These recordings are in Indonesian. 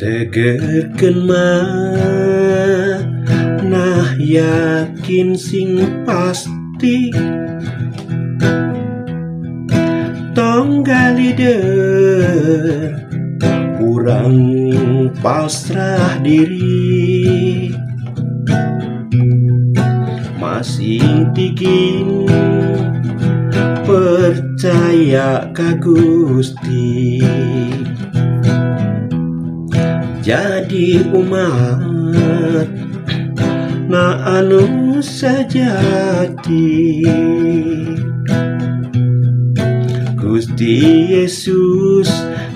Tegerkeun manah yakin sing pasti, tong galideur urang pasrah diri, masing tigin percaya ka Gusti. Jadi umat na anu sajati, Gusti Yesus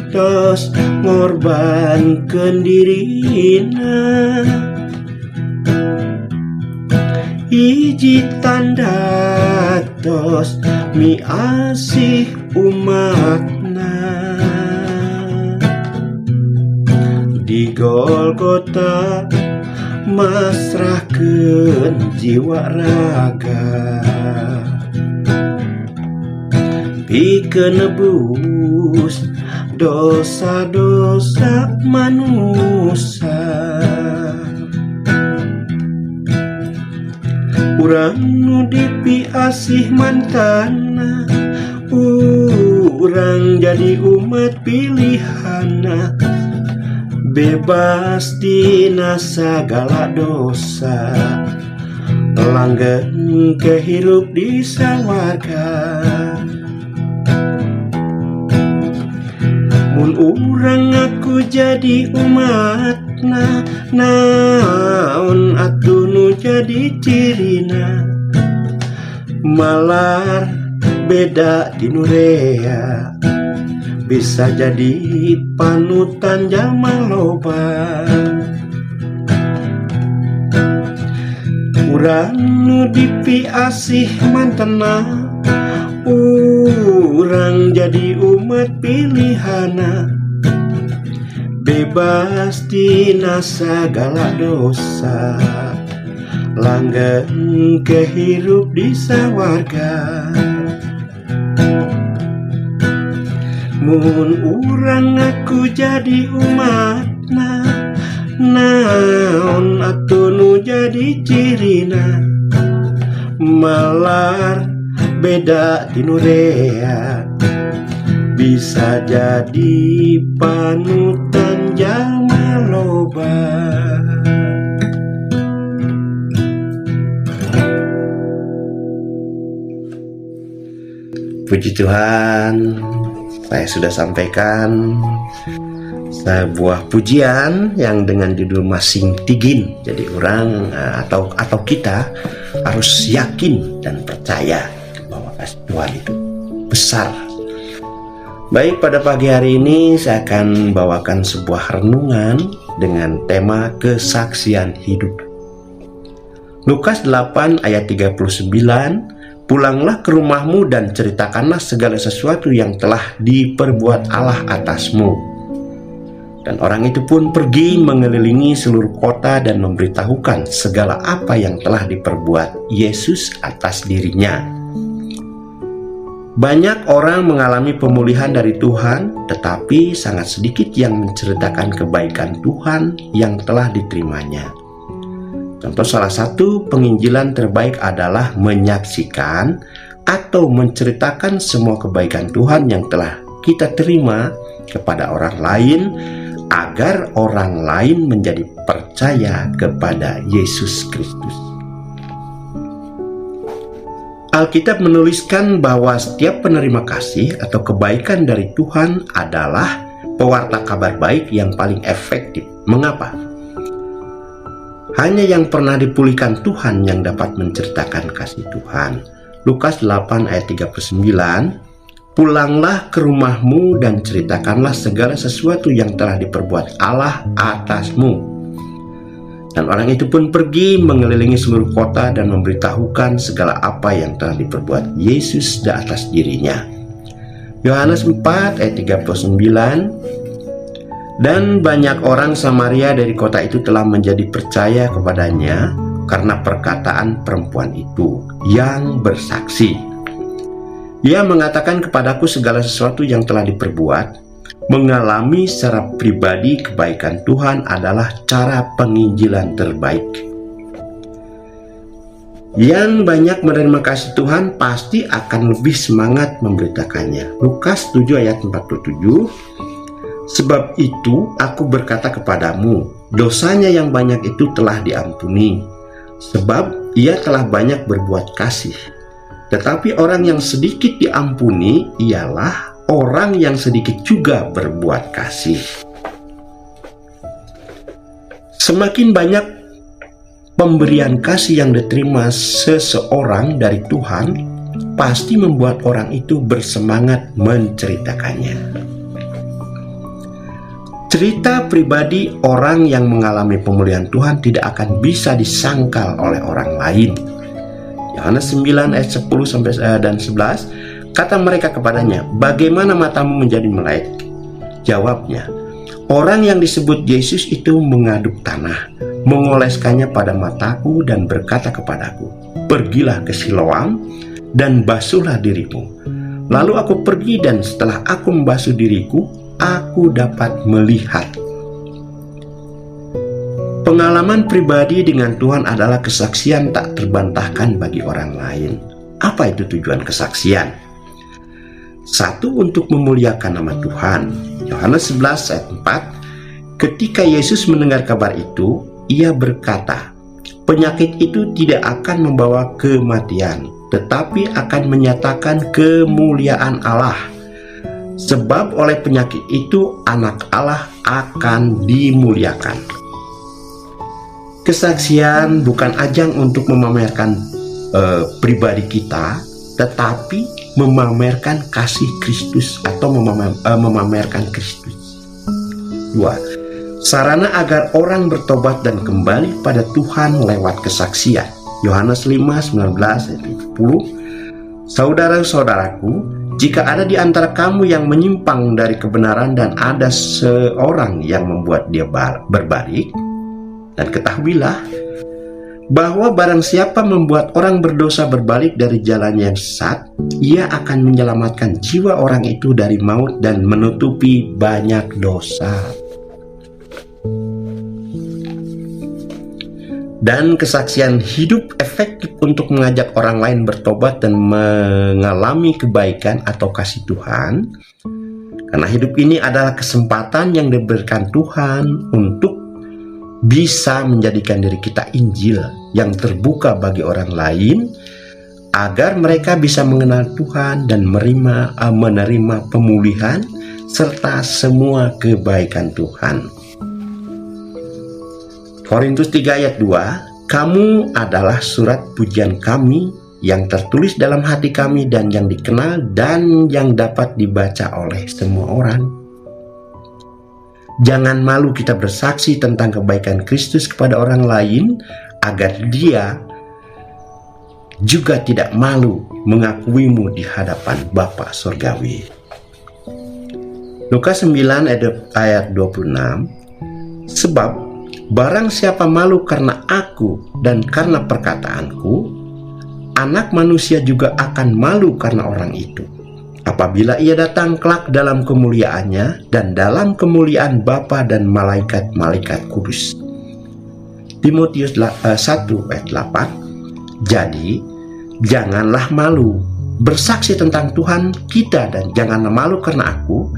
tos ngorbankeun dirina, hiji tanda tos miasih umatna. Di Golgota masrahkeun jiwa raga, pikeun nebus dosa-dosa manusia. Urang nu dipiasih mantana, urang jadi umat pilihanna, bebas dina sagala dosa, langgeng kehirup di sawarga. Mun urang ngaku jadi umatna, naon atuh nu jadi cirina, malar beda di nurea, bisa jadi panutan jalma loba. Urang nu dipiasih mantena, urang jadi umat pilihana, bebas dina sagala dosa, langgeng kehirup di sawarga. Mun urang ngaku jadi umatna, naon atuh nu jadi cirina, malar beda di nurea, bisa jadi panutan jalma loba. Puji Tuhan, saya sudah sampaikan sebuah pujian yang dengan judul Masing Tigin. Jadi orang atau kita harus yakin dan percaya bahwa kasih Tuhan itu besar. Baik, pada pagi hari ini saya akan bawakan sebuah renungan dengan tema kesaksian hidup. Lukas 8 ayat 39, pulanglah ke rumahmu dan ceritakanlah segala sesuatu yang telah diperbuat Allah atasmu. Dan orang itu pun pergi mengelilingi seluruh kota dan memberitahukan segala apa yang telah diperbuat Yesus atas dirinya. Banyak orang mengalami pemulihan dari Tuhan, tetapi sangat sedikit yang menceritakan kebaikan Tuhan yang telah diterimanya. Contoh salah satu penginjilan terbaik adalah menyaksikan atau menceritakan semua kebaikan Tuhan yang telah kita terima kepada orang lain, agar orang lain menjadi percaya kepada Yesus Kristus. Alkitab menuliskan bahwa setiap penerima kasih atau kebaikan dari Tuhan adalah pewarta kabar baik yang paling efektif. Mengapa? Hanya yang pernah dipulihkan Tuhan yang dapat menceritakan kasih Tuhan. Lukas 8 ayat 39, pulanglah ke rumahmu dan ceritakanlah segala sesuatu yang telah diperbuat Allah atasmu. Dan orang itu pun pergi mengelilingi seluruh kota dan memberitahukan segala apa yang telah diperbuat Yesus di atas dirinya. Yohanes 4 ayat 39, dan banyak orang Samaria dari kota itu telah menjadi percaya kepadanya karena perkataan perempuan itu yang bersaksi. Ia mengatakan kepadaku segala sesuatu yang telah diperbuat. mengalami secara pribadi kebaikan Tuhan adalah cara penginjilan terbaik. Yang banyak menerima kasih Tuhan pasti akan lebih semangat memberitakannya. Lukas 7 ayat 47. Sebab itu aku berkata kepadamu, dosanya yang banyak itu telah diampuni, sebab ia telah banyak berbuat kasih. Tetapi orang yang sedikit diampuni ialah orang yang sedikit juga berbuat kasih. Semakin banyak pemberian kasih yang diterima seseorang dari Tuhan, pasti membuat orang itu bersemangat menceritakannya. Cerita pribadi orang yang mengalami pemulihan Tuhan tidak akan bisa disangkal oleh orang lain. Yohanes 9 ayat 10 dan 11, kata mereka kepadanya, bagaimana matamu menjadi melek? Jawabnya, orang yang disebut Yesus itu mengaduk tanah, mengoleskannya pada mataku dan berkata kepadaku, pergilah ke Siloam dan basuhlah dirimu. Lalu aku pergi dan setelah aku membasuh diriku, aku dapat melihat. Pengalaman pribadi dengan Tuhan adalah kesaksian tak terbantahkan bagi orang lain. Apa itu tujuan kesaksian? Satu, untuk memuliakan nama Tuhan. Yohanes 11 ayat 4, ketika Yesus mendengar kabar itu, ia berkata, penyakit itu tidak akan membawa kematian, tetapi akan menyatakan kemuliaan Allah. Sebab oleh penyakit itu anak Allah akan dimuliakan. Kesaksian bukan ajang untuk memamerkan pribadi kita, tetapi memamerkan kasih Kristus atau memamerkan Kristus. 2. Sarana agar orang bertobat dan kembali pada Tuhan lewat kesaksian. Yohanes 5:19 ayat 10. Saudara-saudaraku, jika ada di antara kamu yang menyimpang dari kebenaran dan ada seorang yang membuat dia berbalik, dan ketahuilah bahwa barang siapa membuat orang berdosa berbalik dari jalan yang sesat, ia akan menyelamatkan jiwa orang itu dari maut dan menutupi banyak dosa. Dan kesaksian hidup efektif untuk mengajak orang lain bertobat dan mengalami kebaikan atau kasih Tuhan. Karena hidup ini adalah kesempatan yang diberikan Tuhan untuk bisa menjadikan diri kita Injil yang terbuka bagi orang lain, agar mereka bisa mengenal Tuhan dan menerima pemulihan serta semua kebaikan Tuhan. Korintus 3 ayat 2, kamu adalah surat pujian kami yang tertulis dalam hati kami dan yang dikenal dan yang dapat dibaca oleh semua orang. Jangan malu kita bersaksi tentang kebaikan Kristus kepada orang lain, agar dia juga tidak malu mengakuimu di hadapan Bapa Surgawi. Lukas 9 ayat 26, sebab barang siapa malu karena aku dan karena perkataanku, anak manusia juga akan malu karena orang itu, apabila ia datang kelak dalam kemuliaannya dan dalam kemuliaan Bapa dan malaikat-malaikat kudus. Timotius 1 ayat 8, jadi janganlah malu bersaksi tentang Tuhan kita, dan janganlah malu karena aku,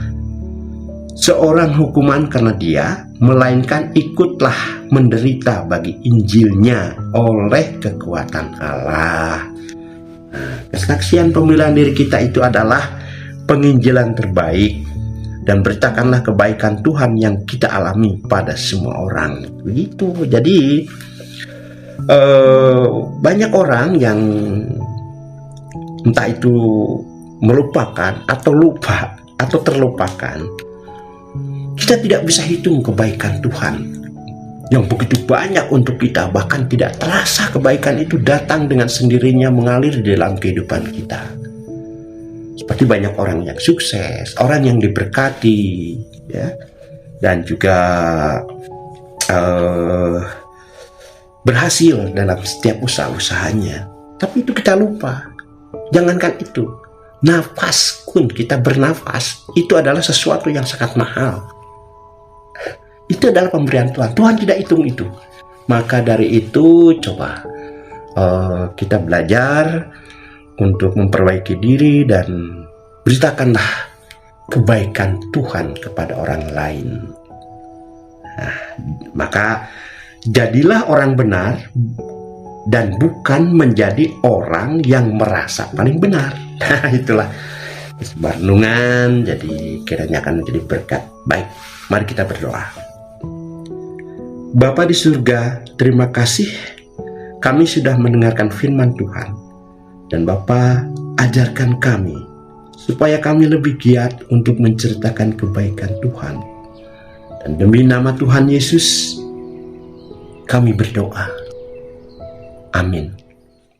seorang hukuman karena dia, melainkan ikutlah menderita bagi Injilnya oleh kekuatan Allah. Kesaksian pemilihan diri kita itu adalah penginjilan terbaik, dan beritakanlah kebaikan Tuhan yang kita alami pada semua orang. Begitu. Jadi banyak orang yang entah itu melupakan atau lupa atau terlupakan. Kita tidak bisa hitung kebaikan Tuhan yang begitu banyak untuk kita, bahkan tidak terasa kebaikan itu datang dengan sendirinya mengalir di dalam kehidupan kita. Seperti banyak orang yang sukses, orang yang diberkati, ya, dan juga berhasil dalam setiap usaha-usahanya. Tapi itu kita lupa. Jangankan itu, nafas meskipun kita bernafas, itu adalah sesuatu yang sangat mahal. Itu adalah pemberian Tuhan. Tuhan tidak hitung itu. Maka dari itu coba kita belajar untuk memperbaiki diri dan beritakanlah kebaikan Tuhan kepada orang lain. Nah, maka jadilah orang benar dan bukan menjadi orang yang merasa paling benar. Nah, itulah renungan. Jadi kiranya akan menjadi berkat. Baik, mari kita berdoa. Bapa di surga, terima kasih kami sudah mendengarkan firman Tuhan. Dan Bapa, ajarkan kami supaya kami lebih giat untuk menceritakan kebaikan Tuhan. Dan demi nama Tuhan Yesus, kami berdoa. Amin.